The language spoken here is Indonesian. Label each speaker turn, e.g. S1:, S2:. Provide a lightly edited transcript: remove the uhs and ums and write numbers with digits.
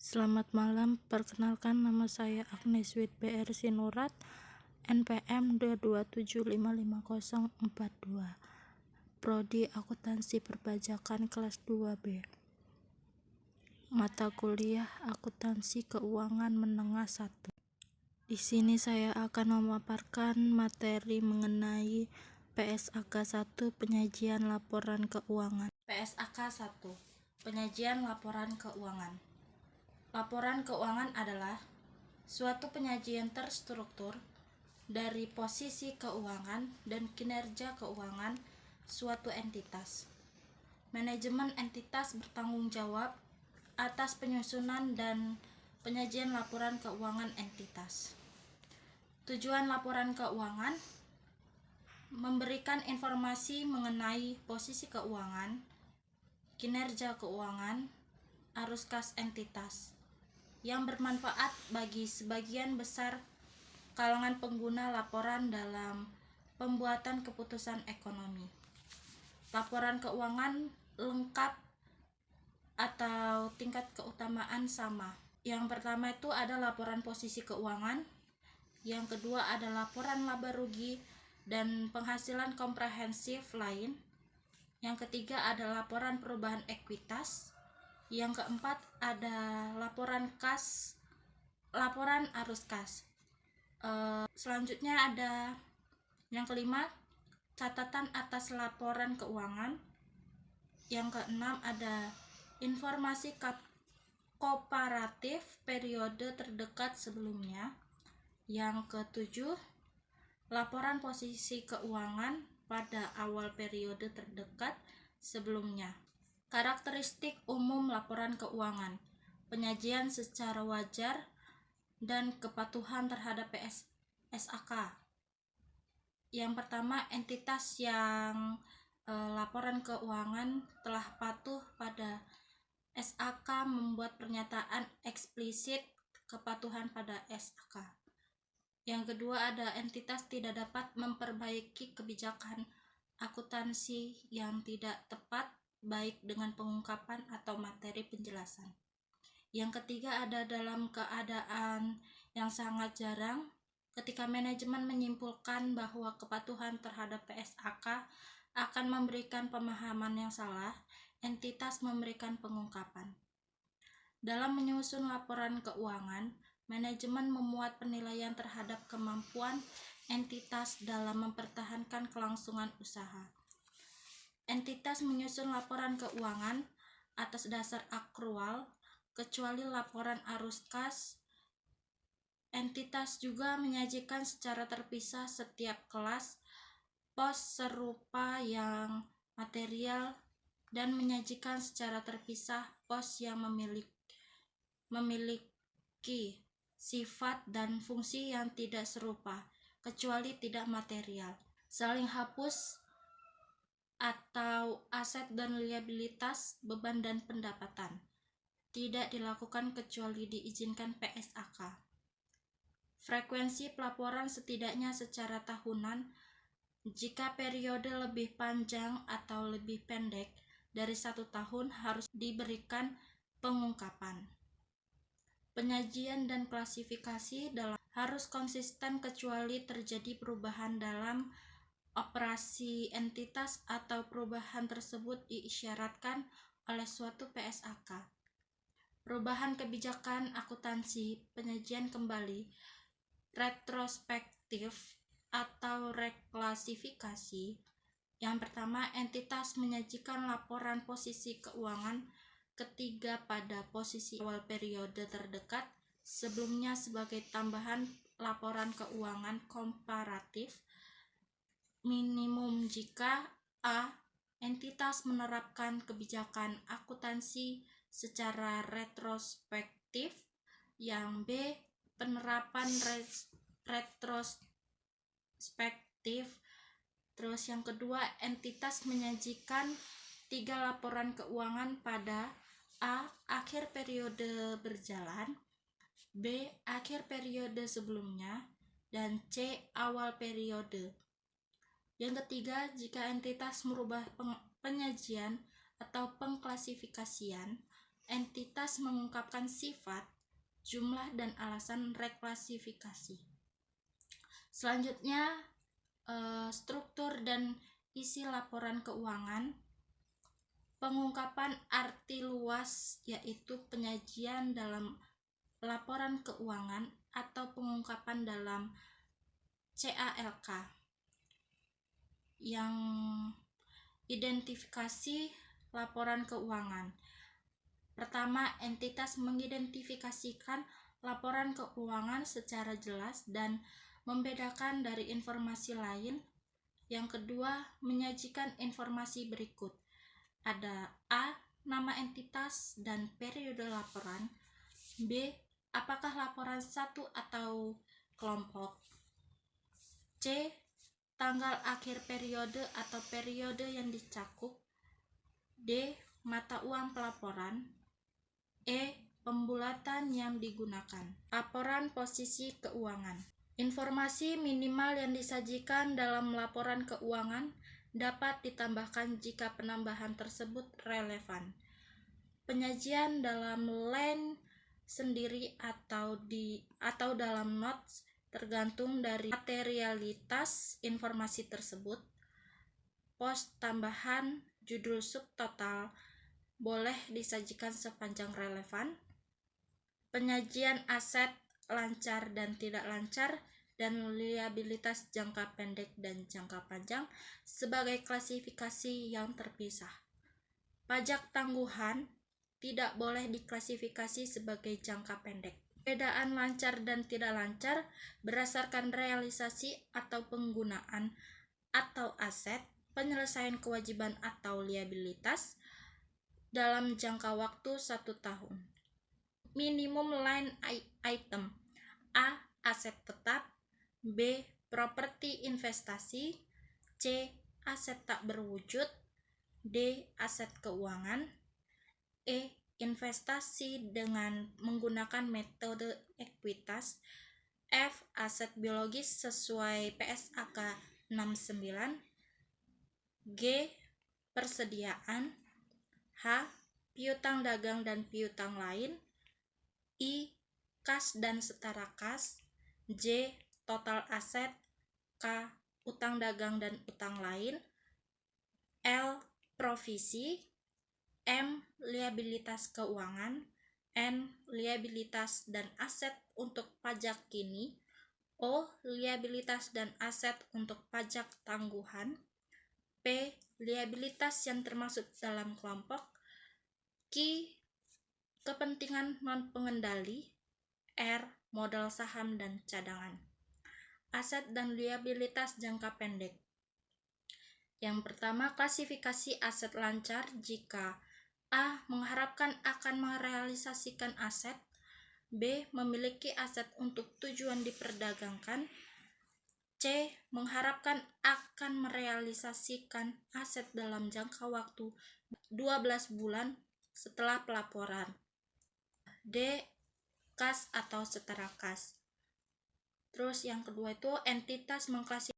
S1: Selamat malam, perkenalkan nama saya Agnes Wit BR Sinurat, NPM 227555042, Prodi Akuntansi Perpajakan kelas 2B. Mata kuliah Akuntansi Keuangan Menengah 1. Di sini saya akan memaparkan materi mengenai PSAK 1, penyajian laporan keuangan. PSAK 1, penyajian laporan keuangan. Laporan keuangan adalah suatu penyajian terstruktur dari posisi keuangan dan kinerja keuangan suatu entitas. Manajemen entitas bertanggung jawab atas penyusunan dan penyajian laporan keuangan entitas. Tujuan laporan keuangan memberikan informasi mengenai posisi keuangan, kinerja keuangan, arus kas entitas yang bermanfaat bagi sebagian besar kalangan pengguna laporan dalam pembuatan keputusan ekonomi. Laporan keuangan lengkap atau tingkat keutamaan sama. Yang pertama itu ada laporan posisi keuangan, yang kedua ada laporan laba rugi dan penghasilan komprehensif lain, yang ketiga ada laporan perubahan ekuitas, yang keempat ada laporan kas, laporan arus kas. Selanjutnya ada yang kelima, catatan atas laporan keuangan. Yang keenam ada informasi komparatif periode terdekat sebelumnya. Yang ketujuh, laporan posisi keuangan pada awal periode terdekat sebelumnya. Karakteristik umum laporan keuangan: penyajian secara wajar dan kepatuhan terhadap PSAK. Yang pertama, entitas yang laporan keuangan telah patuh pada SAK membuat pernyataan eksplisit kepatuhan pada SAK. Yang kedua ada entitas tidak dapat memperbaiki kebijakan akuntansi yang tidak tepat baik dengan pengungkapan atau materi penjelasan. Yang ketiga ada dalam keadaan yang sangat jarang ketika manajemen menyimpulkan bahwa kepatuhan terhadap PSAK akan memberikan pemahaman yang salah, entitas memberikan pengungkapan. Dalam menyusun laporan keuangan, manajemen memuat penilaian terhadap kemampuan entitas dalam mempertahankan kelangsungan usaha. Entitas menyusun laporan keuangan atas dasar akrual, kecuali laporan arus kas. Entitas juga menyajikan secara terpisah setiap kelas pos serupa yang material dan menyajikan secara terpisah pos yang memiliki sifat dan fungsi yang tidak serupa, kecuali tidak material. Saling hapus atau aset dan liabilitas, beban dan pendapatan tidak dilakukan kecuali diizinkan PSAK. Frekuensi pelaporan setidaknya secara tahunan. Jika periode lebih panjang atau lebih pendek dari 1 tahun harus diberikan pengungkapan. Penyajian dan klasifikasi dalam harus konsisten kecuali terjadi perubahan dalam operasi entitas atau perubahan tersebut diisyaratkan oleh suatu PSAK. Perubahan kebijakan akuntansi, penyajian kembali, retrospektif atau reklasifikasi. Yang pertama, entitas menyajikan laporan posisi keuangan ketiga pada posisi awal periode terdekat sebelumnya sebagai tambahan laporan keuangan komparatif minimum jika a. entitas menerapkan kebijakan akuntansi secara retrospektif, yang b. penerapan retrospektif. Terus yang kedua, entitas menyajikan 3 laporan keuangan pada a. akhir periode berjalan, b. akhir periode sebelumnya, dan c. awal periode. Yang ketiga, jika entitas merubah penyajian atau pengklasifikasian entitas mengungkapkan sifat, jumlah, dan alasan reklasifikasi. Selanjutnya, struktur dan isi laporan keuangan. Pengungkapan arti luas yaitu penyajian dalam laporan keuangan atau pengungkapan dalam CALK yang identifikasi laporan keuangan. Pertama, entitas mengidentifikasikan laporan keuangan secara jelas dan membedakan dari informasi lain. Yang kedua, menyajikan informasi berikut. Ada A. Nama entitas dan periode laporan. B. Apakah laporan satu atau kelompok. C. Tanggal akhir periode atau periode yang dicakup. D. Mata uang pelaporan. E. Pembulatan yang digunakan. Laporan posisi keuangan. Informasi minimal yang disajikan dalam laporan keuangan dapat ditambahkan jika penambahan tersebut relevan. Penyajian dalam line sendiri atau dalam notes tergantung dari materialitas informasi tersebut. Pos tambahan judul subtotal boleh disajikan sepanjang relevan. Penyajian aset lancar dan tidak lancar dan liabilitas jangka pendek dan jangka panjang sebagai klasifikasi yang terpisah. Pajak tangguhan tidak boleh diklasifikasi sebagai jangka pendek. Perbedaan lancar dan tidak lancar berdasarkan realisasi atau penggunaan atau aset, penyelesaian kewajiban atau liabilitas dalam jangka waktu 1 tahun. Minimum line item. A. Aset tetap. B. Properti investasi. C. Aset tak berwujud. D. Aset keuangan. E. Investasi dengan menggunakan metode ekuitas. F. Aset biologis sesuai PSAK 69. G. Persediaan. H. Piutang dagang dan piutang lain. I. Kas dan setara kas. J. Total aset. K. Utang dagang dan utang lain. L. Provisi. M. Liabilitas keuangan. N. Liabilitas dan aset untuk pajak kini. O. Liabilitas dan aset untuk pajak tangguhan. P. Liabilitas yang termasuk dalam kelompok. Q. Kepentingan non-pengendali. R. Modal saham dan cadangan. Aset dan liabilitas jangka pendek. Yang pertama, klasifikasi aset lancar jika A. Mengharapkan akan merealisasikan aset. B. Memiliki aset untuk tujuan diperdagangkan. C. Mengharapkan akan merealisasikan aset dalam jangka waktu 12 bulan setelah pelaporan. D. Kas atau setara kas. Terus yang kedua itu entitas mengklasifikasi